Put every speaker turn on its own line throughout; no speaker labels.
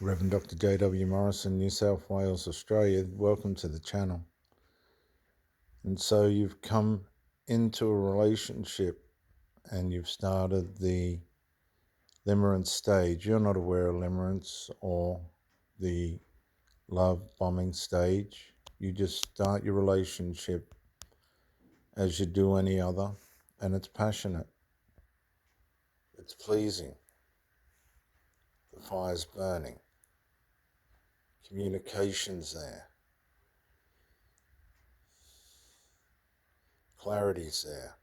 Reverend Dr. J.W. Morrison, New South Wales, Australia. Welcome to the channel. And so you've come into a relationship and you've started the limerence stage. You're not aware of limerence or the love bombing stage. You just start your relationship as you do any other, and it's passionate. It's pleasing. The fire's burning. Communication's there. Clarity's there.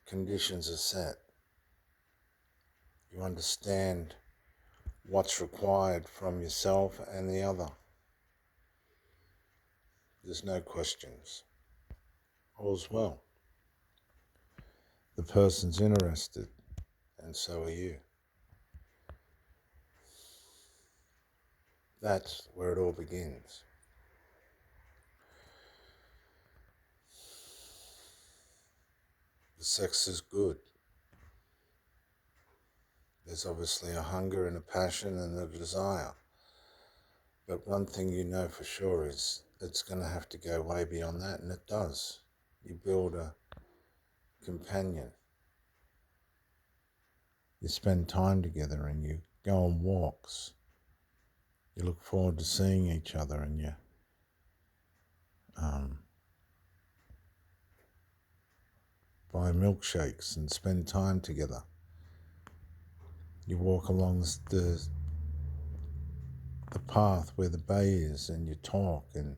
Conditions are set. You understand what's required from yourself and the other. There's no questions. All's well. The person's interested, and so are you. That's where it all begins. The sex is good. There's obviously a hunger and a passion and a desire. But one thing you know for sure is it's going to have to go way beyond that, and it does. You build a companion. You spend time together and you go on walks. You look forward to seeing each other, and you buy milkshakes and spend time together. You walk along the path where the bay is, and you talk and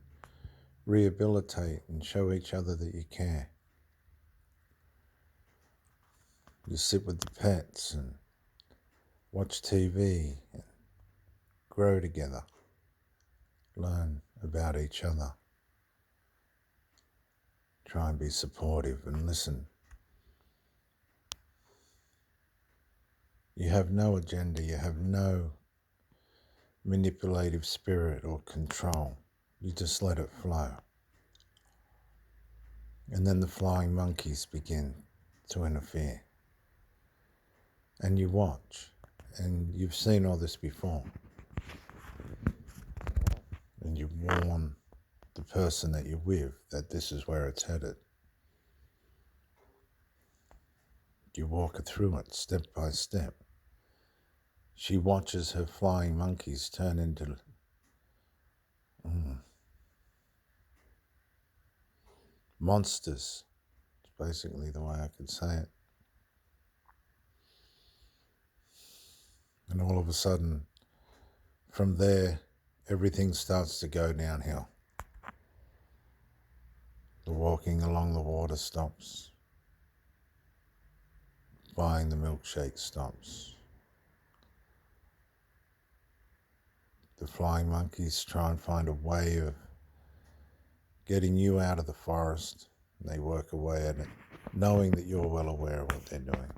rehabilitate and show each other that you care. You sit with the pets and watch TV and grow together, learn about each other, try and be supportive and listen. You have no agenda, you have no manipulative spirit or control. You just let it flow. And then the flying monkeys begin to interfere. And you watch, and you've seen all this before. And you warn the person that you're with that this is where it's headed. You walk her through it step by step. She watches her flying monkeys turn into monsters. It's basically the way I could say it. And all of a sudden, from there, everything starts to go downhill. The walking along the water stops. Buying the milkshake stops. The flying monkeys try and find a way of getting you out of the forest. And they work away at it, knowing that you're well aware of what they're doing.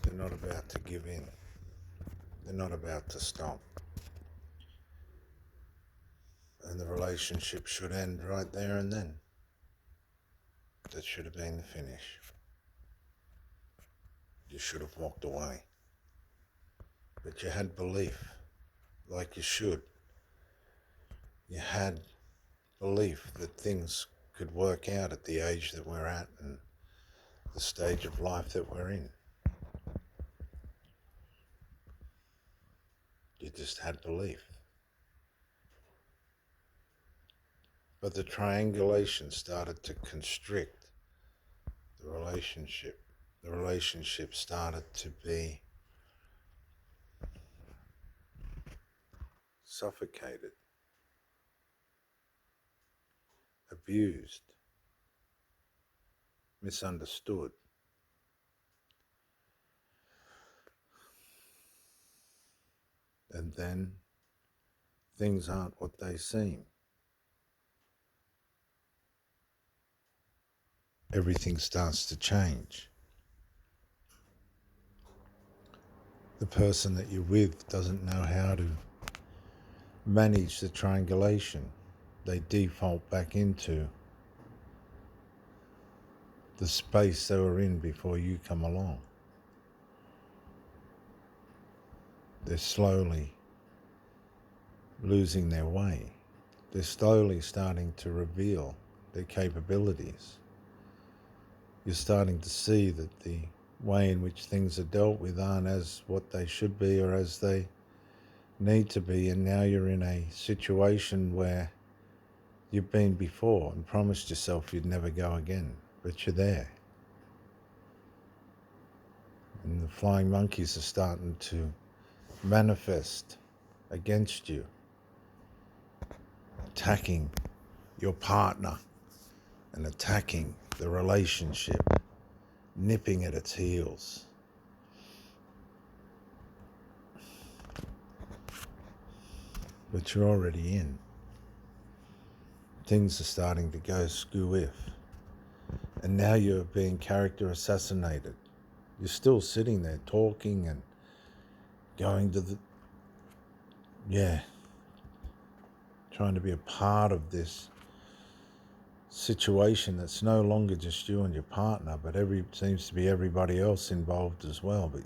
They're not about to give in. They're not about to stop. And the relationship should end right there and then. That should have been the finish. You should have walked away. But you had belief, like you should. You had belief that things could work out at the age that we're at and the stage of life that we're in. You just had belief. But the triangulation started to constrict the relationship. The relationship started to be suffocated, abused, misunderstood. And then things aren't what they seem. Everything starts to change. The person that you're with doesn't know how to manage the triangulation. They default back into the space they were in before you come along. They're slowly losing their way. They're slowly starting to reveal their capabilities. You're starting to see that the way in which things are dealt with aren't as what they should be or as they need to be, and now you're in a situation where you've been before and promised yourself you'd never go again, but you're there. And the flying monkeys are starting to manifest against you, attacking your partner and attacking the relationship, nipping at its heels. But you're already in. Things are starting to go skew-if. And now you're being character assassinated. You're still sitting there talking and going to trying to be a part of this situation that's no longer just you and your partner, but seems to be everybody else involved as well. But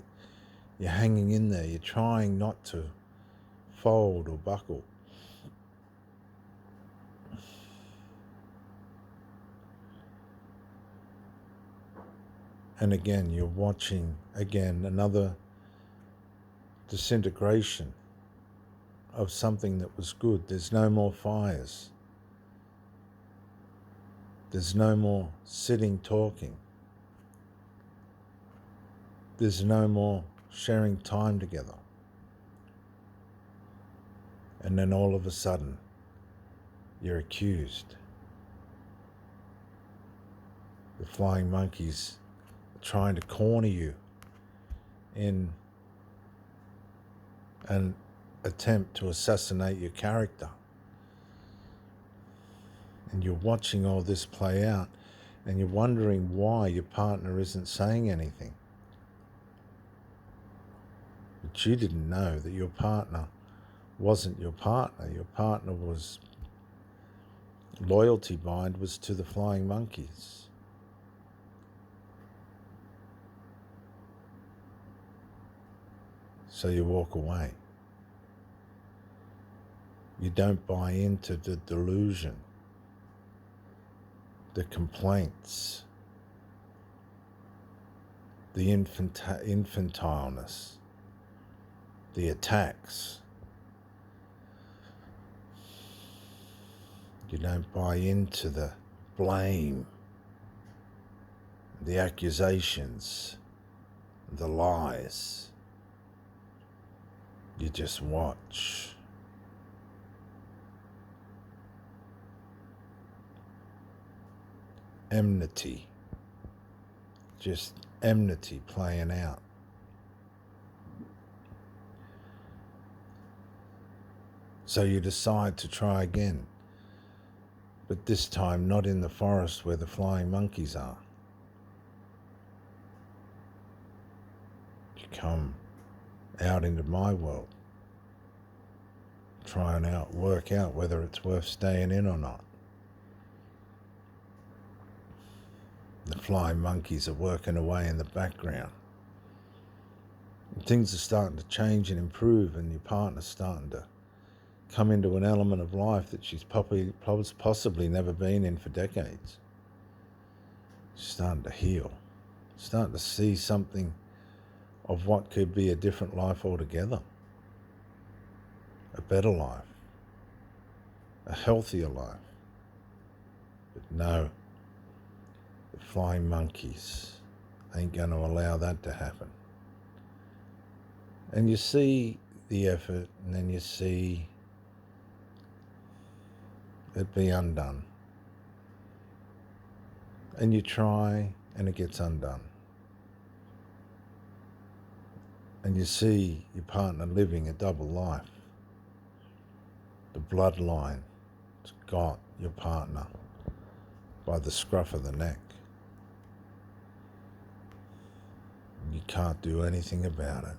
you're hanging in there. You're trying not to fold or buckle. And again, you're watching, another disintegration of something that was good. There's no more fires. There's no more sitting talking. There's no more sharing time together. And then all of a sudden, you're accused. The flying monkeys are trying to corner you in an attempt to assassinate your character. And you're watching all this play out, and you're wondering why your partner isn't saying anything. But you didn't know that your partner wasn't your partner. Your partner was, loyalty bind was to the flying monkeys. So you walk away. You don't buy into the delusion, the complaints, the infantileness, the attacks. You don't buy into the blame, the accusations, the lies. You just watch. Enmity, just enmity playing out. So you decide to try again, but this time not in the forest where the flying monkeys are. You come out into my world, try and work out whether it's worth staying in or not. The flying monkeys are working away in the background. And things are starting to change and improve, and your partner's starting to come into an element of life that she's possibly never been in for decades. She's starting to heal, starting to see something of what could be a different life altogether. A better life, a healthier life. But no, the flying monkeys ain't going to allow that to happen. And you see the effort, and then you see it be undone. And you try, and it gets undone. And you see your partner living a double life. The bloodline has got your partner by the scruff of the neck. You can't do anything about it.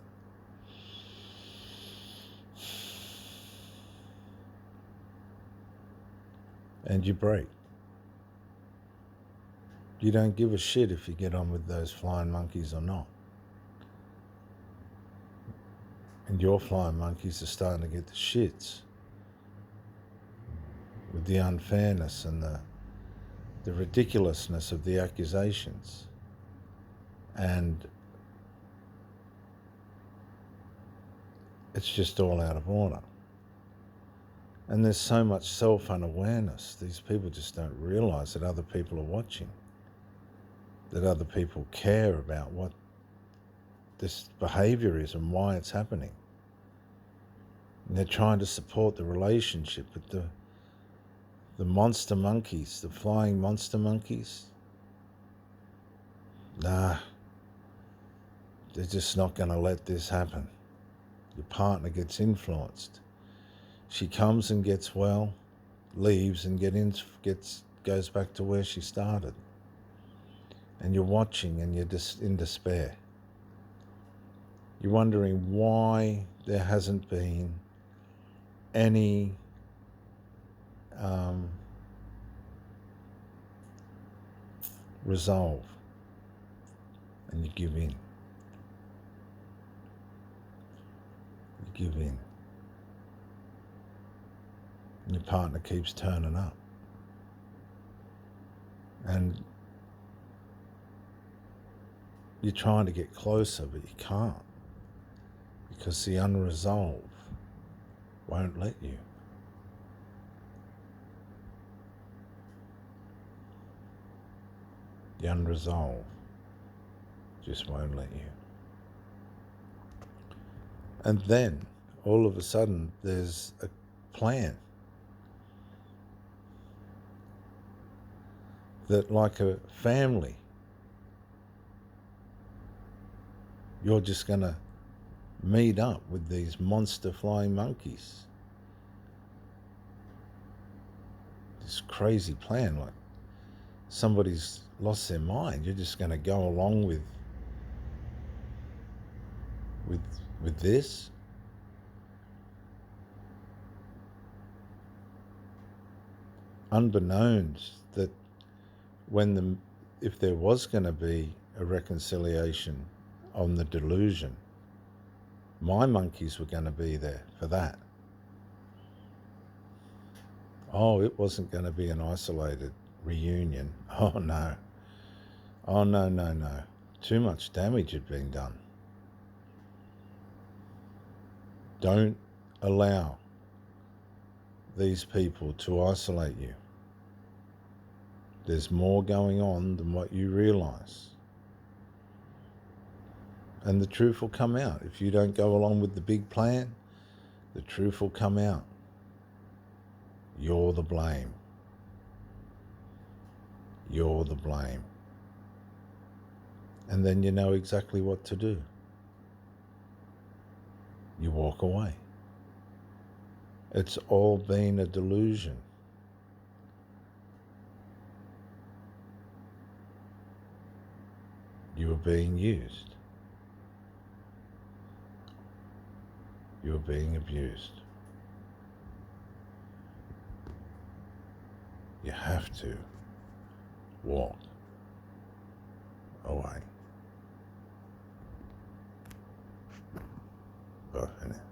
And you break. You don't give a shit if you get on with those flying monkeys or not. And your flying monkeys are starting to get the shits with the unfairness and the ridiculousness of the accusations. And it's just all out of order. And there's so much self-unawareness. These people just don't realize that other people are watching, that other people care about what this behavior is and why it's happening. And they're trying to support the relationship with the monster monkeys, the flying monster monkeys. Nah, they're just not going to let this happen. Your partner gets influenced. She comes and gets well, leaves and goes back to where she started. And you're watching and you're just in despair. You're wondering why there hasn't been any resolve, and you give in. You give in. And your partner keeps turning up. And you're trying to get closer, but you can't, because the unresolved won't let you. The unresolved just won't let you. And then, all of a sudden, there's a plan that, like a family, you're just going to meet up with these monster flying monkeys. This crazy plan, like somebody's lost their mind. You're just going to go along with this. Unbeknownst that if there was going to be a reconciliation on the delusion, my monkeys were going to be there for that. Oh, it wasn't going to be an isolated reunion. Oh no. Oh no, no, no. Too much damage had been done. Don't allow these people to isolate you. There's more going on than what you realize. And the truth will come out. If you don't go along with the big plan, the truth will come out. You're the blame. You're the blame. And then you know exactly what to do. You walk away. It's all been a delusion. You are being used. You are being abused. You have to walk away. Bye for now.